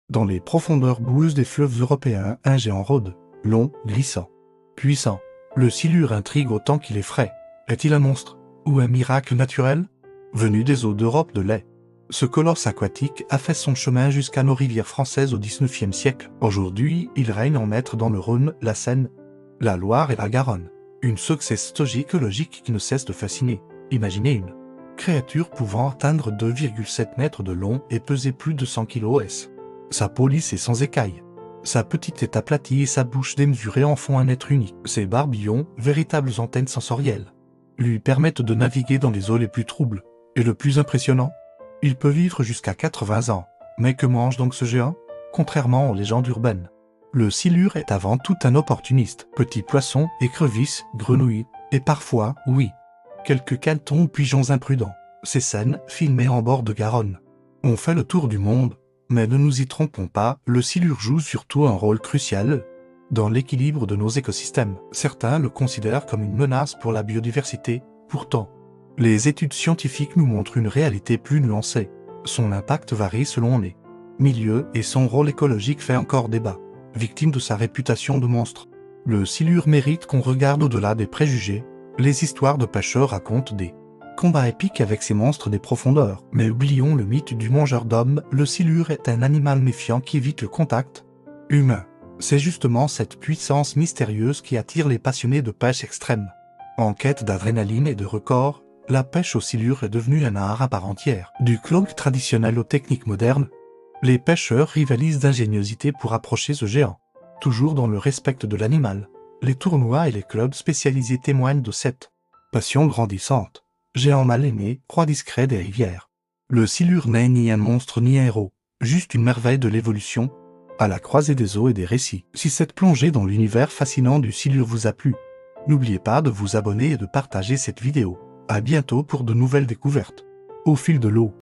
Dans les profondeurs boueuses des fleuves européens, un géant rôde, long, glissant, puissant. Le silure intrigue autant qu'il effraie. Est-il un monstre ou un miracle naturel venu des eaux d'Europe de l'est? Ce colosse aquatique a fait son chemin jusqu'à nos rivières françaises au XIXe siècle. Aujourd'hui, il règne en maître dans le Rhône, la Seine, la Loire et la Garonne. Une success story écologique qui ne cesse de fasciner. Imaginez une créature pouvant atteindre 2,7 mètres de long et peser plus de 100 kg. Sa peau lisse et sans écailles. Sa petite tête aplatie et sa bouche démesurée en font un être unique. Ses barbillons, véritables antennes sensorielles, lui permettent de naviguer dans les eaux les plus troubles. Et le plus impressionnant, il peut vivre jusqu'à 80 ans. Mais que mange donc ce géant? Contrairement aux légendes urbaines, le silure est avant tout un opportuniste. Petits poissons, écrevisses, grenouilles, et parfois, oui, quelques canetons ou pigeons imprudents. Ces scènes, filmées en bord de Garonne, ont fait le tour du monde. Mais ne nous y trompons pas, le silure joue surtout un rôle crucial dans l'équilibre de nos écosystèmes. Certains le considèrent comme une menace pour la biodiversité. Pourtant, les études scientifiques nous montrent une réalité plus nuancée. Son impact varie selon les milieux et son rôle écologique fait encore débat. Victime de sa réputation de monstre, le silure mérite qu'on regarde au-delà des préjugés. Les histoires de pêcheurs racontent des combats épiques avec ces monstres des profondeurs. Mais oublions le mythe du mangeur d'hommes, le silure est un animal méfiant qui évite le contact humain. C'est justement cette puissance mystérieuse qui attire les passionnés de pêche extrême. En quête d'adrénaline et de records, la pêche au silure est devenue un art à part entière. Du cloque traditionnel aux techniques modernes, les pêcheurs rivalisent d'ingéniosité pour approcher ce géant. Toujours dans le respect de l'animal, les tournois et les clubs spécialisés témoignent de cette passion grandissante. Géant mal aimé, proie discret des rivières. Le silure n'est ni un monstre ni un héros, juste une merveille de l'évolution, à la croisée des eaux et des récits. Si cette plongée dans l'univers fascinant du silure vous a plu, n'oubliez pas de vous abonner et de partager cette vidéo. À bientôt pour de nouvelles découvertes. Au fil de l'eau.